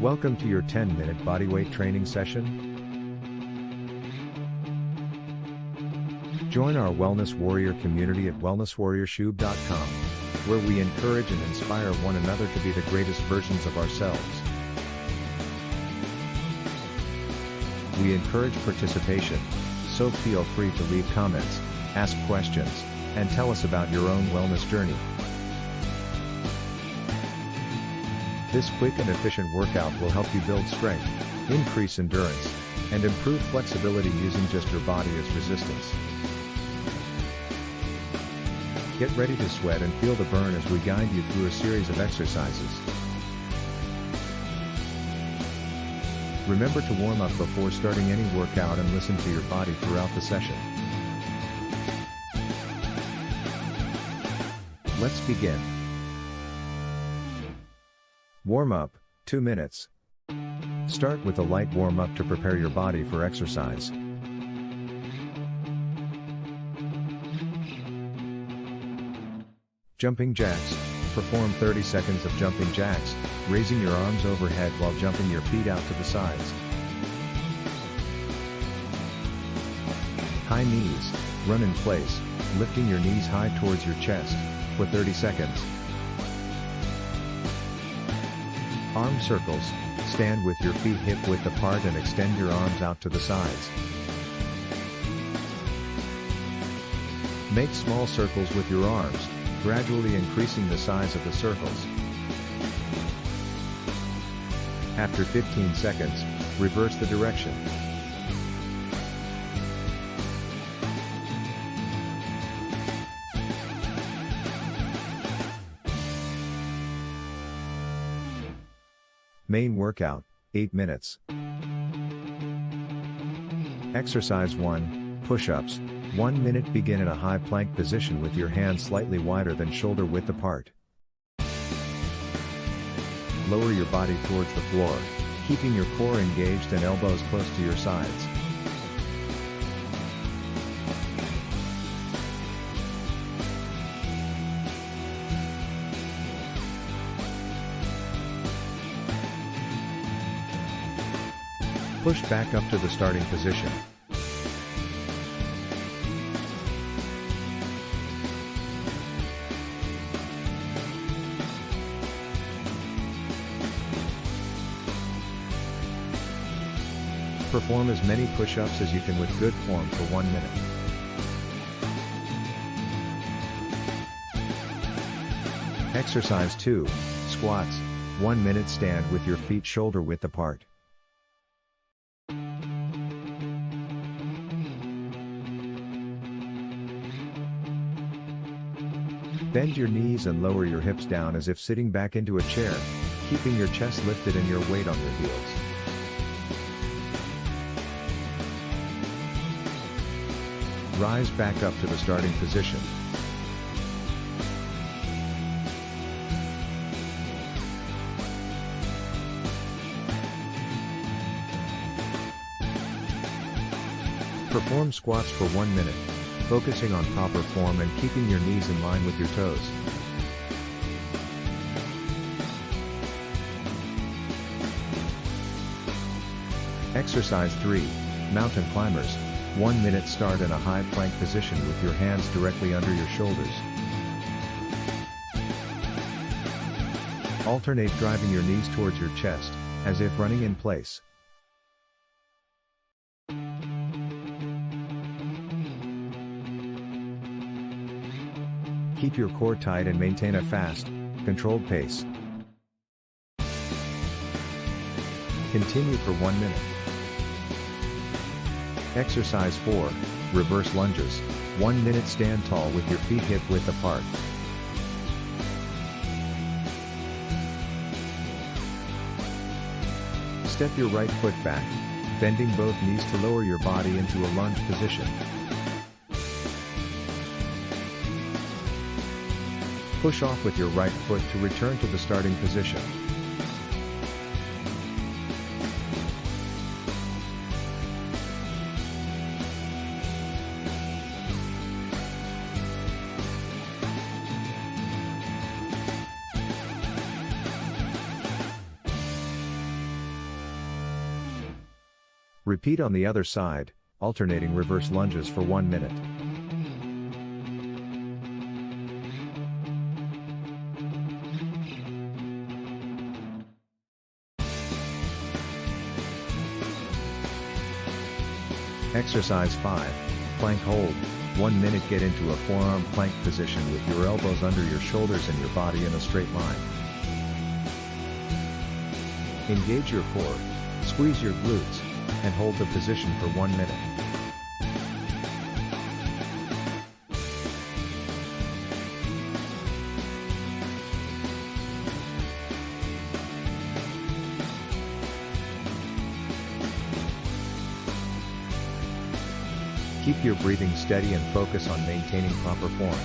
Welcome to your 10-minute bodyweight training session. Join our Wellness Warrior community at wellnesswarriorshub.com, where we encourage and inspire one another to be the greatest versions of ourselves. We encourage participation, so feel free to leave comments, ask questions, and tell us about your own wellness journey. This quick and efficient workout will help you build strength, increase endurance, and improve flexibility using just your body as resistance. Get ready to sweat and feel the burn as we guide you through a series of exercises. Remember to warm up before starting any workout and listen to your body throughout the session. Let's begin. Warm up, 2 minutes. Start with a light warm-up to prepare your body for exercise. Jumping jacks. Perform 30 seconds of jumping jacks, raising your arms overhead while jumping your feet out to the sides. High knees. Run in place, lifting your knees high towards your chest, for 30 seconds. Arm circles. Stand with your feet hip-width apart and extend your arms out to the sides. Make small circles with your arms, gradually increasing the size of the circles. After 15 seconds, reverse the direction. Main workout, 8 minutes. Exercise 1, push-ups, 1 minute. Begin in a high plank position with your hands slightly wider than shoulder width apart. Lower your body towards the floor, keeping your core engaged and elbows close to your sides. Push back up to the starting position. Perform as many push-ups as you can with good form for 1 minute. Exercise 2, squats, 1 minute. Stand with your feet shoulder width apart. Bend your knees and lower your hips down as if sitting back into a chair, keeping your chest lifted and your weight on your heels. Rise back up to the starting position. Perform squats for 1 minute, focusing on proper form and keeping your knees in line with your toes. Exercise 3, mountain climbers, 1 minute. Start in a high plank position with your hands directly under your shoulders. Alternate driving your knees towards your chest, as if running in place. Keep your core tight and maintain a fast, controlled pace. Continue for 1 minute. Exercise 4, reverse lunges, 1 minute. Stand tall with your feet hip width apart. Step your right foot back, bending both knees to lower your body into a lunge position. Push off with your right foot to return to the starting position. Repeat on the other side, alternating reverse lunges for 1 minute. Exercise 5, plank hold. 1 minute. Get into a forearm plank position with your elbows under your shoulders and your body in a straight line. Engage your core, squeeze your glutes, and hold the position for 1 minute. Keep your breathing steady and focus on maintaining proper form.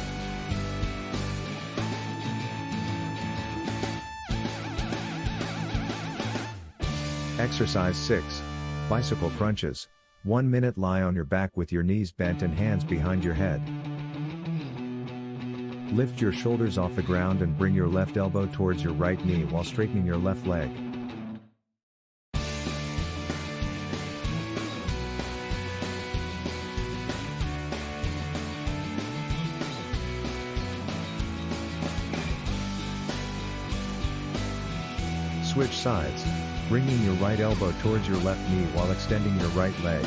Exercise 6, bicycle crunches. 1 minute. Lie on your back with your knees bent and hands behind your head. Lift your shoulders off the ground and bring your left elbow towards your right knee while straightening your left leg. Switch sides, bringing your right elbow towards your left knee while extending your right leg.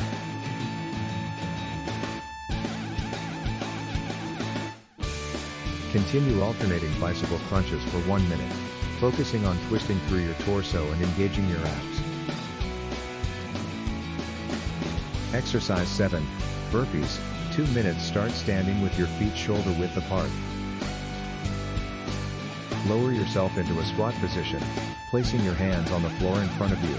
Continue alternating bicycle crunches for 1 minute, focusing on twisting through your torso and engaging your abs. Exercise 7, burpees. 2 minutes. Start standing with your feet shoulder width apart. Lower yourself into a squat position, placing your hands on the floor in front of you.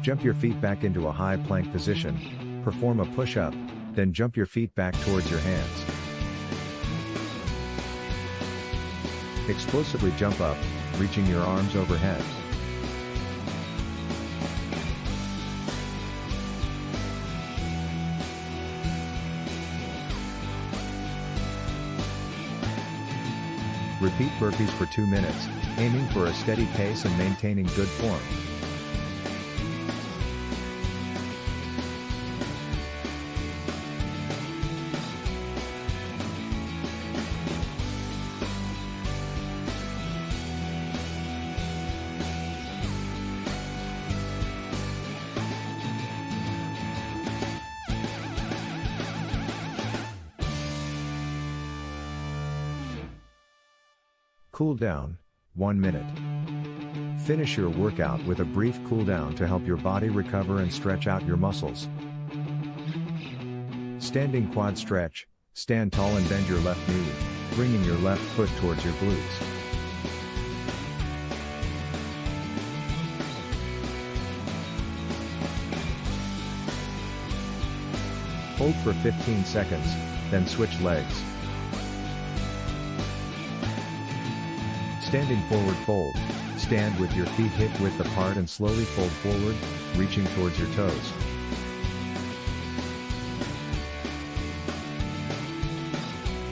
Jump your feet back into a high plank position, perform a push-up, then jump your feet back towards your hands. Explosively jump up, reaching your arms overhead. Repeat burpees for 2 minutes, aiming for a steady pace and maintaining good form. Cool down, 1 minute. Finish your workout with a brief cool down to help your body recover and stretch out your muscles. Standing quad stretch. Stand tall and bend your left knee, bringing your left foot towards your glutes. Hold for 15 seconds, then switch legs. Standing forward fold. Stand with your feet hip width apart and slowly fold forward, reaching towards your toes.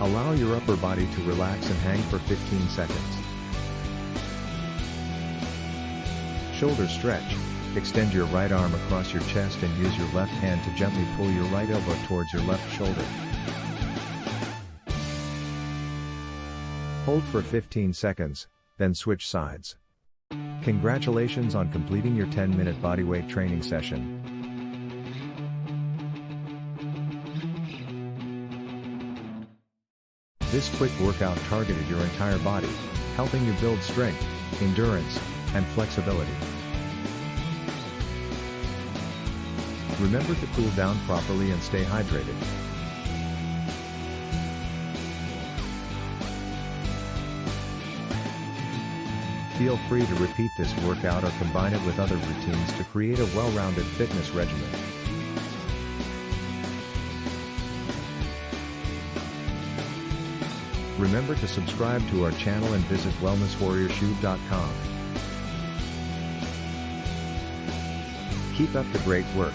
Allow your upper body to relax and hang for 15 seconds. Shoulder stretch. Extend your right arm across your chest and use your left hand to gently pull your right elbow towards your left shoulder. Hold for 15 seconds, then switch sides. Congratulations on completing your 10-minute bodyweight training session. This quick workout targeted your entire body, helping you build strength, endurance, and flexibility. Remember to cool down properly and stay hydrated. Feel free to repeat this workout or combine it with other routines to create a well-rounded fitness regimen. Remember to subscribe to our channel and visit wellnesswarriorshoe.com. Keep up the great work.